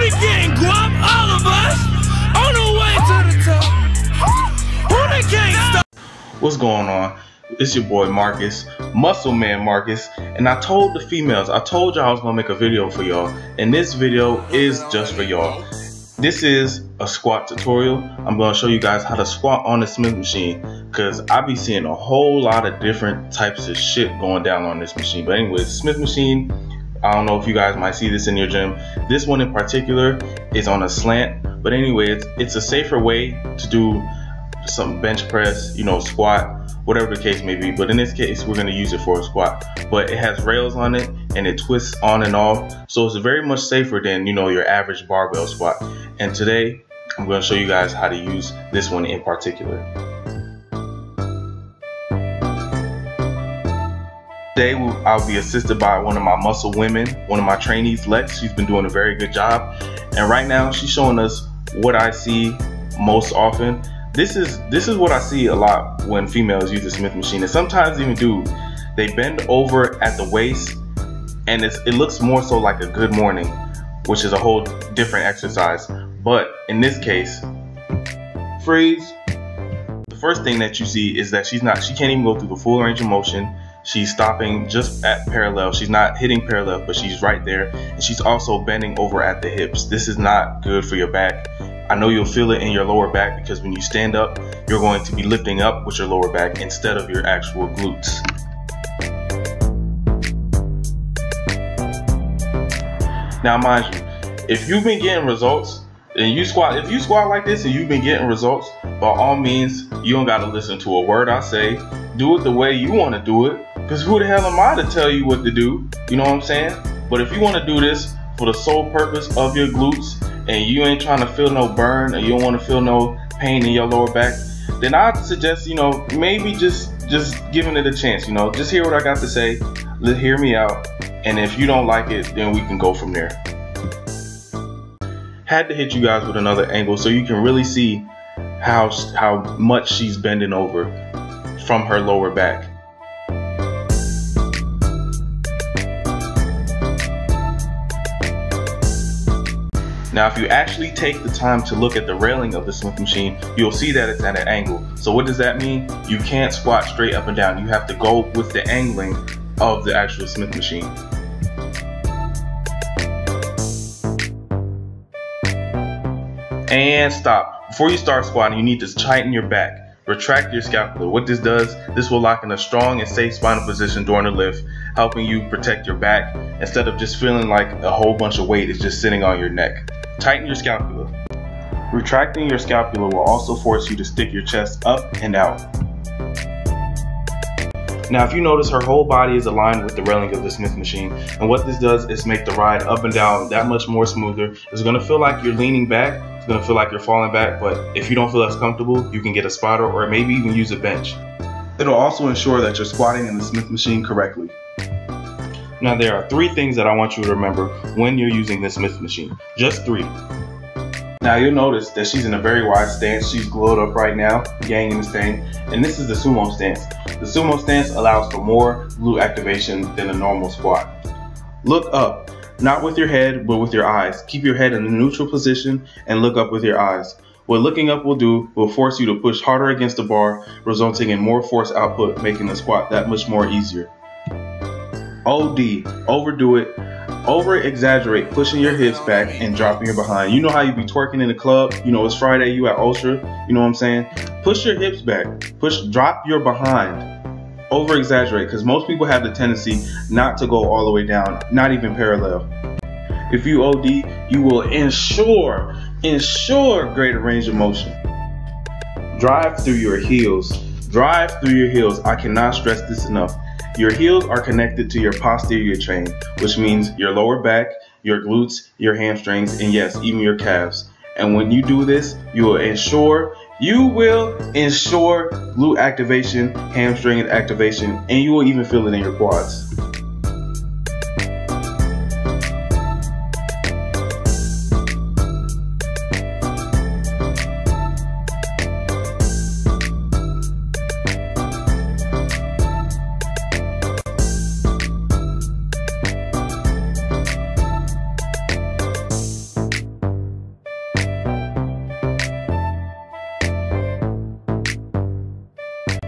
be getting guap, all of us, on the way to the top. Who they can't stop? What's going on? It's your boy Marcus, Muscle Man Marcus, and I told the females, I told y'all I was gonna make a video for y'all, and this video is just for y'all. This is a squat tutorial. I'm gonna show you guys how to squat on the Smith machine, because I be seeing a whole lot of different types of shit going down on this machine. But anyways, Smith machine, I don't know if you guys might see this in your gym. This one in particular is on a slant, but anyway, it's a safer way to do some bench press, you know, squat, whatever the case may be. But in this case, we're going to use it for a squat. But it has rails on it and it twists on and off, so it's very much safer than, you know, your average barbell squat. And today I'm going to show you guys how to use this one in particular. Today I'll be assisted by one of my muscle women, one of my trainees, Lex. She's been doing a very good job, and right now she's showing us what I see most often. This is what I see a lot when females use the Smith machine, and sometimes even dudes. They bend over at the waist, and it looks more so like a good morning, which is a whole different exercise. But in this case, freeze. The first thing that you see is that she can't even go through the full range of motion. She's stopping just at parallel. She's not hitting parallel, but she's right there, and she's also bending over at the hips. This is not good for your back. I know you'll feel it in your lower back, because when you stand up, you're going to be lifting up with your lower back instead of your actual glutes. Now mind you, if you've been getting results, and if you squat like this and you've been getting results, by all means, you don't gotta listen to a word I say. Do it the way you wanna do it, because who the hell am I to tell you what to do? You know what I'm saying? But if you wanna do this for the sole purpose of your glutes, and you ain't trying to feel no burn, or you don't want to feel no pain in your lower back, then I'd suggest, you know, maybe just giving it a chance. You know, just hear what I got to say, hear me out, and if you don't like it, then we can go from there. Had to hit you guys with another angle so you can really see how much she's bending over from her lower back. Now, if you actually take the time to look at the railing of the Smith machine, you'll see that it's at an angle. So what does that mean? You can't squat straight up and down. You have to go with the angling of the actual Smith machine. And stop. Before you start squatting, you need to tighten your back. Retract your scapula. What this does, this will lock in a strong and safe spinal position during the lift, helping you protect your back instead of just feeling like a whole bunch of weight is just sitting on your neck. Tighten your scapula. Retracting your scapula will also force you to stick your chest up and out. Now, if you notice, her whole body is aligned with the railing of the Smith machine, and what this does is make the ride up and down that much more smoother. It's going to feel like you're leaning back, it's going to feel like you're falling back, but if you don't feel as comfortable, you can get a spotter or maybe even use a bench. It'll also ensure that you're squatting in the Smith machine correctly. Now, there are 3 things that I want you to remember when you're using the Smith machine. Just 3. Now, you'll notice that she's in a very wide stance. She's glued up right now, yang in this thing, and this is the sumo stance. The sumo stance allows for more glute activation than a normal squat. Look up, not with your head, but with your eyes. Keep your head in a neutral position and look up with your eyes. What looking up will do will force you to push harder against the bar, resulting in more force output, making the squat that much more easier. OD, overdo it, over exaggerate, pushing your hips back and dropping your behind. You know how you be twerking in the club, you know, it's Friday, you at Ultra, you know what I'm saying? Push your hips back, drop your behind, over exaggerate, because most people have the tendency not to go all the way down, not even parallel. If you OD, you will ensure greater range of motion. Drive through your heels. Drive through your heels. I cannot stress this enough. Your heels are connected to your posterior chain, which means your lower back, your glutes, your hamstrings, and yes, even your calves. And when you do this, you will ensure glute activation, hamstring activation, and you will even feel it in your quads.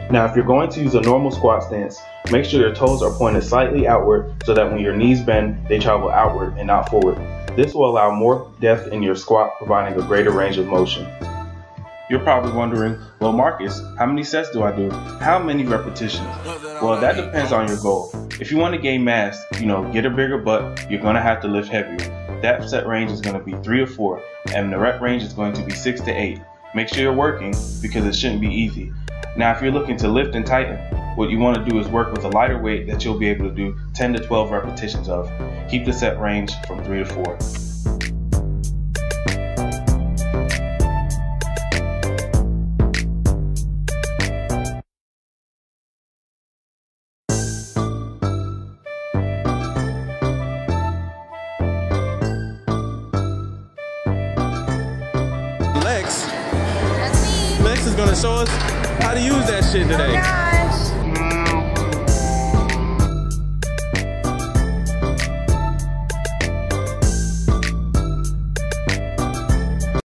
Now, if you're going to use a normal squat stance, make sure your toes are pointed slightly outward so that when your knees bend, they travel outward and not forward. This will allow more depth in your squat, providing a greater range of motion. You're probably wondering, well, Marcus, how many sets do I do? How many repetitions? Well, that depends on your goal. If you want to gain mass, get a bigger butt, you're going to have to lift heavier. That set range is going to be 3 or 4, and the rep range is going to be 6 to 8. Make sure you're working because it shouldn't be easy. Now, if you're looking to lift and tighten, what you want to do is work with a lighter weight that you'll be able to do 10 to 12 repetitions of. Keep the set range from 3 to 4. Lex is gonna show us how to use that shit today. Oh gosh.